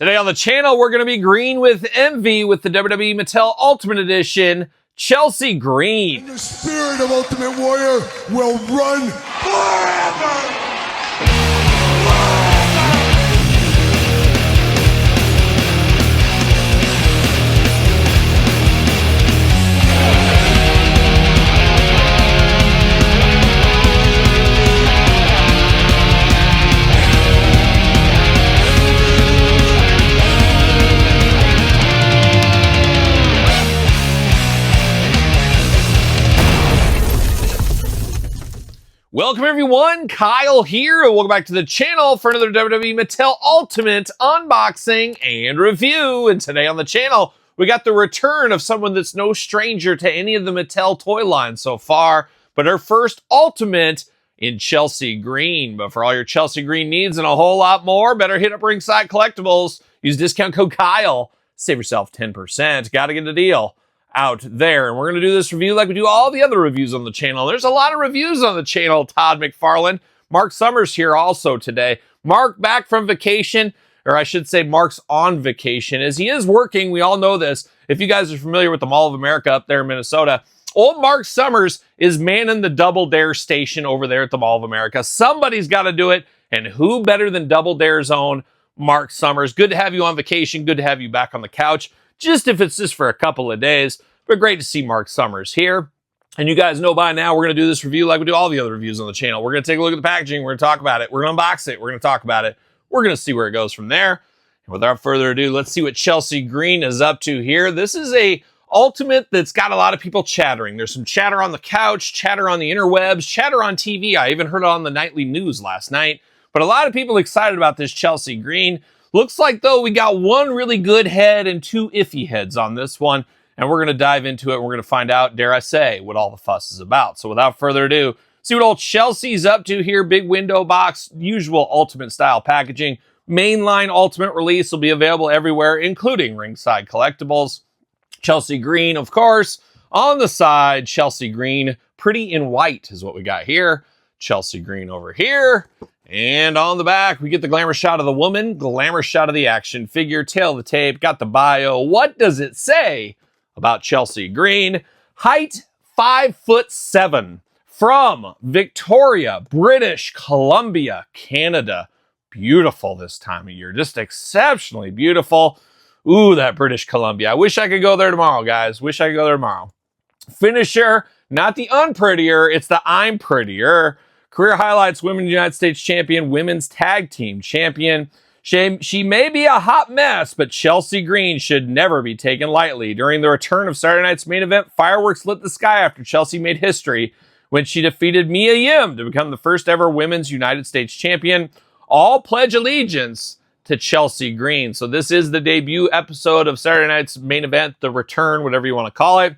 Today on the channel, we're going to be green with envy with the WWE Mattel Ultimate Edition, Chelsea Green. And the spirit of Ultimate Warrior will run forever! Welcome everyone, Kyle here, and welcome back to the channel for another WWE Mattel Ultimate unboxing and review. And today on the channel, we got the return of someone that's no stranger to any of the Mattel toy line so far, but her first Ultimate in Chelsea Green. But for all your Chelsea Green needs and a whole lot more, better hit up Ringside Collectibles. Use discount code Kyle, save yourself 10%. Got to get a deal out there. And we're going to do this review like we do all the other reviews on the channel. There's a lot of reviews on the channel. Todd McFarlane, Mark Summers here also today. Mark back from vacation, or I should say Mark's on vacation, as he is working. We all know this. If you guys are familiar with the Mall of America up there in Minnesota, old Mark Summers is manning the Double Dare station over there at the Mall of America. Somebody's got to do it, and who better than Double Dare's own Mark Summers? Good to have you on vacation. Good to have you back on the couch. Just if it's just for a couple of days, but great to see Mark Summers here. And you guys know by now, we're going to do this review like we do all the other reviews on the channel. We're going to take a look at the packaging. We're going to talk about it. We're going to unbox it. We're going to talk about it. We're going to see where it goes from there. And without further ado, let's see what Chelsea Green is up to here. This is a Ultimate that's got a lot of people chattering. There's some chatter on the couch, chatter on the interwebs, chatter on TV. I even heard it on the nightly news last night. But a lot of people excited about this Chelsea Green. Looks like, though, we got one really good head and two iffy heads on this one, and we're going to dive into it. We're going to find out, dare I say, what all the fuss is about. So without further ado, see what old Chelsea's up to here. Big window box, usual Ultimate style packaging. Mainline Ultimate release will be available everywhere, including Ringside Collectibles. Chelsea Green, of course. On the side, Chelsea Green, pretty in white is what we got here. Chelsea Green over here. And on the back, we get the glamour shot of the woman, glamour shot of the action figure, tail of the tape, got the bio. What does it say about Chelsea Green? Height 5'7", from Victoria, British Columbia, Canada. Beautiful this time of year, just exceptionally beautiful. Ooh, that British Columbia. I wish I could go there tomorrow, guys. Wish I could go there tomorrow. Finisher, not the unprettier, it's the I'm prettier. Career highlights, Women's United States Champion, Women's Tag Team Champion. She may be a hot mess, but Chelsea Green should never be taken lightly. During the return of Saturday night's main event, fireworks lit the sky after Chelsea made history when she defeated Mia Yim to become the first ever Women's United States Champion. All pledge allegiance to Chelsea Green. So this is the debut episode of Saturday night's main event, the return, whatever you want to call it,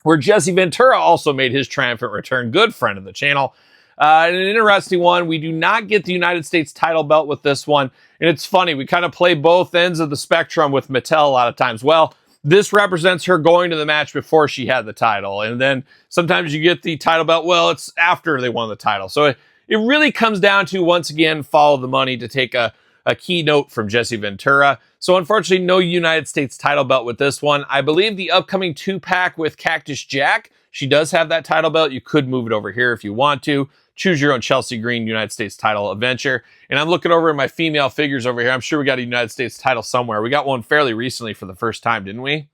where Jesse Ventura also made his triumphant return. Good friend of the channel. And an interesting one, we do not get the United States title belt with this one. And it's funny, we kind of play both ends of the spectrum with Mattel a lot of times. Well, this represents her going to the match before she had the title. And then sometimes you get the title belt, well, it's after they won the title. So it really comes down to, once again, follow the money, to take a keynote from Jesse Ventura. So unfortunately, no United States title belt with this one. I believe the upcoming 2-pack with Cactus Jack, she does have that title belt. You could move it over here if you want to. Choose your own Chelsea Green United States title adventure. And I'm looking over at my female figures over here. I'm sure we got a United States title somewhere. We got one fairly recently for the first time, didn't we?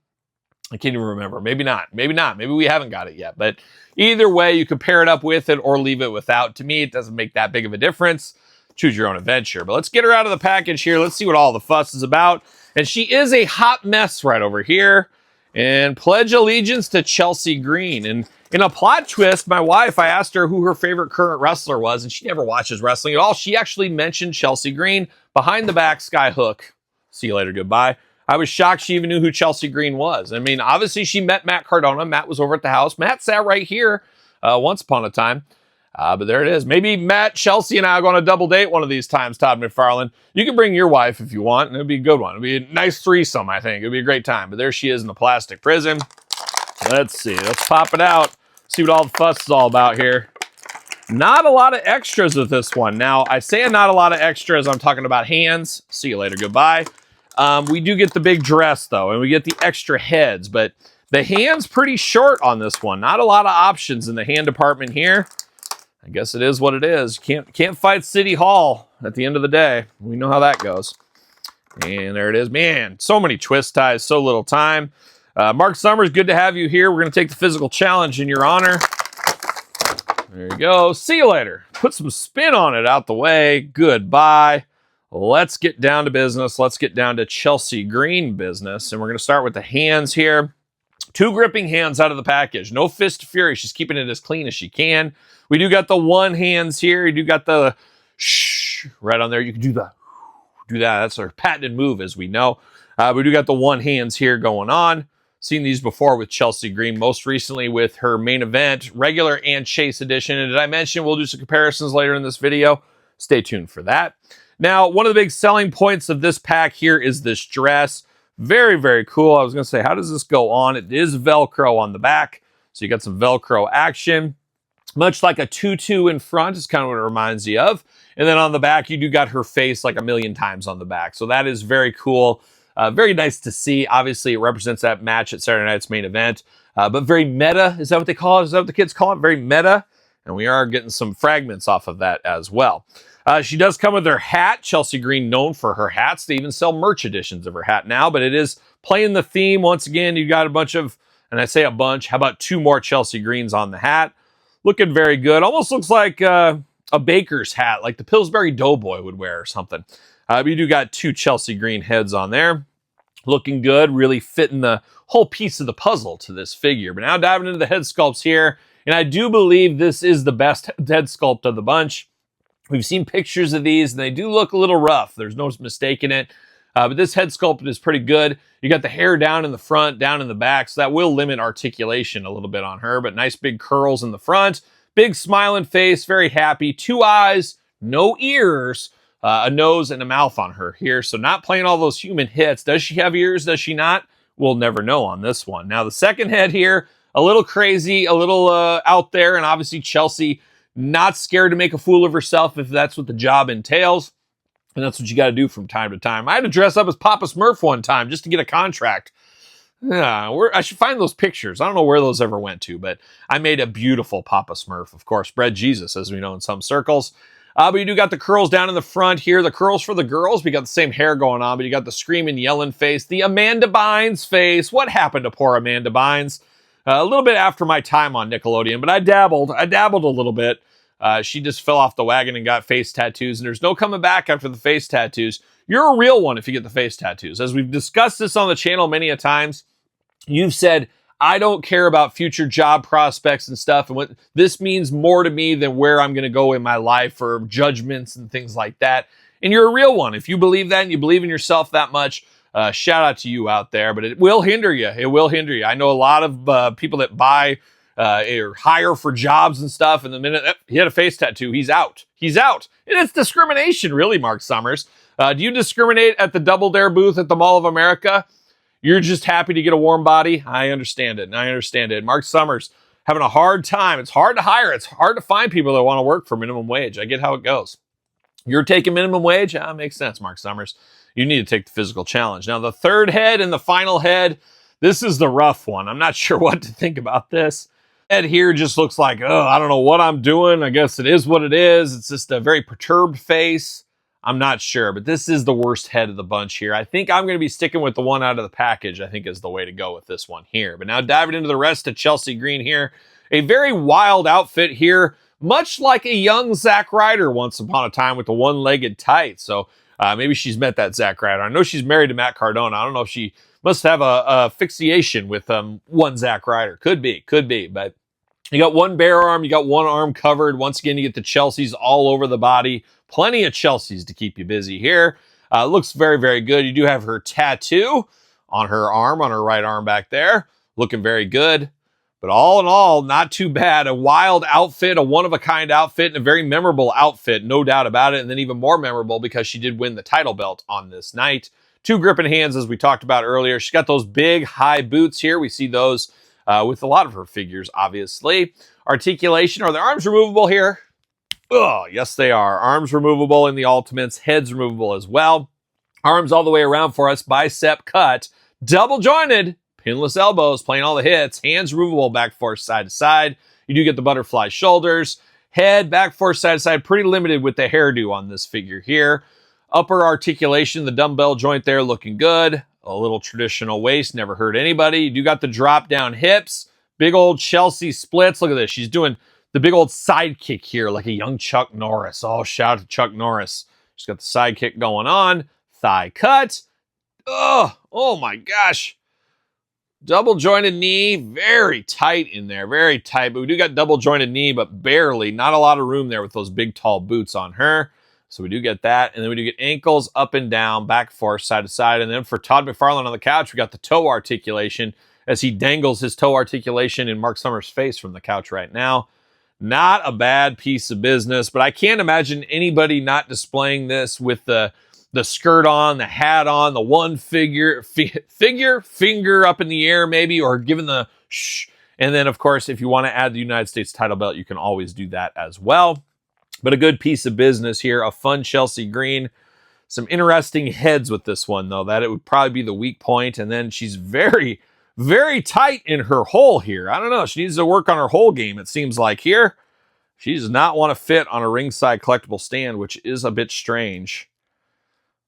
I can't even remember. Maybe not. Maybe not. Maybe we haven't got it yet. But either way, you can pair it up with it or leave it without. To me, it doesn't make that big of a difference. Choose your own adventure. But let's get her out of the package here. Let's see what all the fuss is about. And she is a hot mess right over here. And pledge allegiance to Chelsea Green. And in a plot twist, my wife, I asked her who her favorite current wrestler was, and she never watches wrestling at all. She actually mentioned Chelsea Green. Behind the back, Sky Hook. See you later, goodbye. I was shocked she even knew who Chelsea Green was. I mean, obviously she met Matt Cardona. Matt was over at the house. Matt sat right here once upon a time. But there it is. Maybe Matt, Chelsea, and I are going to double date one of these times, Todd McFarlane. You can bring your wife if you want, and it'll be a good one. It'll be a nice threesome, I think. It'll be a great time. But there she is in the plastic prison. Let's see. Let's pop it out. See what all the fuss is all about here. Not a lot of extras with this one. Now, I say not a lot of extras. I'm talking about hands. See you later. Goodbye. We do get the big dress, though, and we get the extra heads, but the hand's pretty short on this one. Not a lot of options in the hand department here. I guess it is what it is. Can't fight City Hall at the end of the day. We know how that goes. And there it is. Man, so many twist ties, so little time. Mark Summers, good to have you here. We're going to take the physical challenge in your honor. There you go. See you later. Put some spin on it out the way. Goodbye. Let's get down to business. Let's get down to Chelsea Green business. And we're going to start with the hands here. 2 gripping hands out of the package. No fist of fury. She's keeping it as clean as she can. We do got the 1 hands here. You do got the shh right on there. You can do that. That's our patented move, as we know. We do got the 1 hands here going on. Seen these before with Chelsea Green, most recently with her main event, regular and chase edition. And did I mention we'll do some comparisons later in this video? Stay tuned for that. Now, one of the big selling points of this pack here is this dress. Very, very cool. I was going to say, how does this go on? It is Velcro on the back. So you got some Velcro action. Much like a tutu in front is kind of what it reminds you of. And then on the back, you do got her face like a million times on the back. So that is very cool. Very nice to see. Obviously, it represents that match at Saturday night's main event. But very meta. Is that what they call it? Is that what the kids call it? Very meta. And we are getting some fragments off of that as well. She does come with her hat. Chelsea Green, known for her hats. They even sell merch editions of her hat now. But it is playing the theme. Once again, you got a bunch of, and I say a bunch, how about 2 more Chelsea Greens on the hat? Looking very good. Almost looks like a baker's hat, like the Pillsbury Doughboy would wear or something. We do got 2 Chelsea Green heads on there. Looking good, really fitting the whole piece of the puzzle to this figure. But now diving into the head sculpts here, and I do believe this is the best head sculpt of the bunch. We've seen pictures of these, and they do look a little rough. There's no mistaking it. But this head sculpt is pretty good. You got the hair down in the front, down in the back, so that will limit articulation a little bit on her, but nice big curls in the front. Big smiling face, very happy. 2 eyes, no ears, a nose and a mouth on her here. So not playing all those human hits. Does she have ears? Does she not? We'll never know on this one. Now the second head here, a little crazy, a little out there, and obviously Chelsea not scared to make a fool of herself if that's what the job entails. And that's what you got to do from time to time. I had to dress up as Papa Smurf one time just to get a contract. I should find those pictures. I don't know where those ever went to, but I made a beautiful Papa Smurf, of course. Bread Jesus, as we know in some circles. But you do got the curls down in the front here. The curls for the girls. We got the same hair going on, but you got the screaming, yelling face. The Amanda Bynes face. What happened to poor Amanda Bynes? A little bit after my time on Nickelodeon, but I dabbled a little bit. She just fell off the wagon and got face tattoos, and there's no coming back after the face tattoos. You're a real one if you get the face tattoos. As we've discussed this on the channel many a times, you've said, I don't care about future job prospects and stuff, and what this means more to me than where I'm going to go in my life or judgments and things like that. And you're a real one. If you believe that and you believe in yourself that much, shout out to you out there. But it will hinder you. It will hinder you. I know a lot of people that buy or hire for jobs and stuff, and the minute he had a face tattoo, he's out. He's out. And it's discrimination, really, Mark Summers. Do you discriminate at the Double Dare booth at the Mall of America? You're just happy to get a warm body? I understand it. Mark Summers having a hard time. It's hard to hire. It's hard to find people that want to work for minimum wage. I get how it goes. You're taking minimum wage? Makes sense, Mark Summers. You need to take the physical challenge. Now, the third head and the final head, this is the rough one. I'm not sure what to think about this. Head here just looks like, I don't know what I'm doing. I guess it is what it is. It's just a very perturbed face. I'm not sure, but this is the worst head of the bunch here. I think I'm going to be sticking with the one out of the package, I think is the way to go with this one here. But now diving into the rest of Chelsea Green here. A very wild outfit here, much like a young Zack Ryder once upon a time with the one-legged tights. So maybe she's met that Zack Ryder. I know she's married to Matt Cardona. I don't know if she must have a fixation with one Zack Ryder. Could be. But you got one bare arm, you got one arm covered. Once again, you get the Chelseas all over the body. Plenty of Chelseas to keep you busy here. Looks very, very good. You do have her tattoo on her arm, on her right arm back there. Looking very good. But all in all, not too bad. A wild outfit, a one-of-a-kind outfit, and a very memorable outfit, no doubt about it. And then even more memorable because she did win the title belt on this night. 2 gripping hands, as we talked about earlier. She's got those big, high boots here. We see those with a lot of her figures, obviously. Articulation. Are the arms removable here? Oh, yes, they are. Arms removable in the Ultimates. Heads removable as well. Arms all the way around for us, bicep cut, double jointed, pinless elbows, playing all the hits, hands removable, back forth, side to side. You do get the butterfly shoulders, head, back forth, side to side, pretty limited with the hairdo on this figure here. Upper articulation, the dumbbell joint there looking good. A little traditional waist, never hurt anybody. You do got the drop down hips, big old Chelsea splits. Look at this, she's doing the big old sidekick here like a young Chuck Norris. Oh, shout out to Chuck Norris. She's got the sidekick going on. Thigh cut. Oh my gosh. Double jointed knee, very tight in there, very tight. But we do got double jointed knee, but barely. Not a lot of room there with those big tall boots on her. So we do get that. And then we do get ankles up and down, back forth, side to side. And then for Todd McFarlane on the couch, we got the toe articulation as he dangles his toe articulation in Mark Summers' face from the couch right now. Not a bad piece of business, but I can't imagine anybody not displaying this with the skirt on, the hat on, the one finger up in the air maybe, or giving the shh. And then, of course, if you want to add the United States title belt, you can always do that as well. But a good piece of business here, a fun Chelsea green. Some interesting heads with this one, though. That it would probably be the weak point. And then she's very, very tight in her hole here. I don't know. She needs to work on her hole game, it seems like here. She does not want to fit on a ringside collectible stand, which is a bit strange.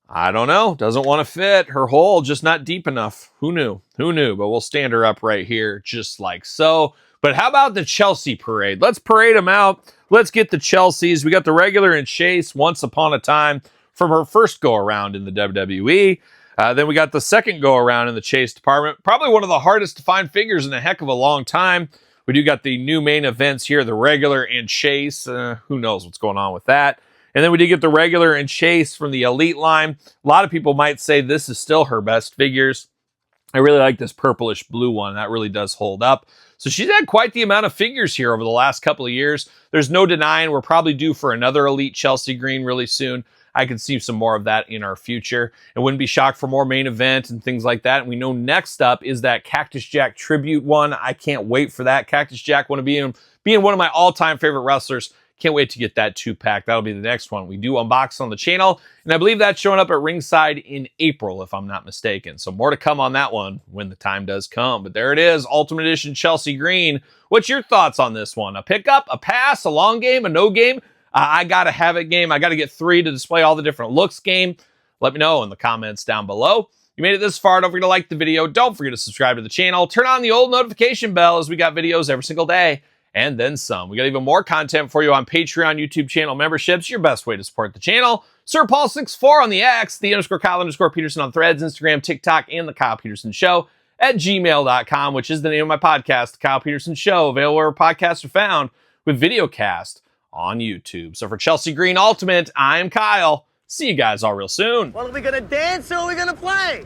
I don't know. Doesn't want to fit. Her hole just not deep enough. Who knew? Who knew? But we'll stand her up right here just like so. But how about the Chelsea parade? Let's parade them out. Let's get the Chelseas. We got the regular and Chase once upon a time from her first go around in the WWE. Then we got the second go around in the Chase department. Probably one of the hardest to find figures in a heck of a long time. We do got the new main events here, the regular and Chase. Who knows what's going on with that? And then we did get the regular and Chase from the Elite line. A lot of people might say this is still her best figures. I really like this purplish blue one. That really does hold up. So she's had quite the amount of figures here over the last couple of years. There's no denying we're probably due for another Elite Chelsea green really soon. I could see some more of that in our future. And wouldn't be shocked for more main event and things like that. And we know next up is that Cactus Jack tribute one. I can't wait for that. Cactus Jack want to being one of my all-time favorite wrestlers. Can't wait to get that 2-pack. That'll be the next one we do unbox on the channel. And I believe that's showing up at ringside in April, if I'm not mistaken. So more to come on that one when the time does come. But there it is, Ultimate Edition Chelsea Green. What's your thoughts on this one? A pickup, a pass, a long game, a no game? I got to have it game. I got to get 3 to display all the different looks game. Let me know in the comments down below. You made it this far, don't forget to like the video. Don't forget to subscribe to the channel. Turn on the old notification bell as we got videos every single day. And then some. We got even more content for you on Patreon, YouTube channel memberships. Your best way to support the channel. Sir Paul64 on the X, _Kyle_Peterson on Threads, Instagram, TikTok, and the Kyle Peterson Show at gmail.com, which is the name of my podcast, The Kyle Peterson Show, available where podcasts are found with videocast on YouTube. So for Chelsea Green Ultimate, I'm Kyle. See you guys all real soon. Well, are we gonna dance or are we gonna play?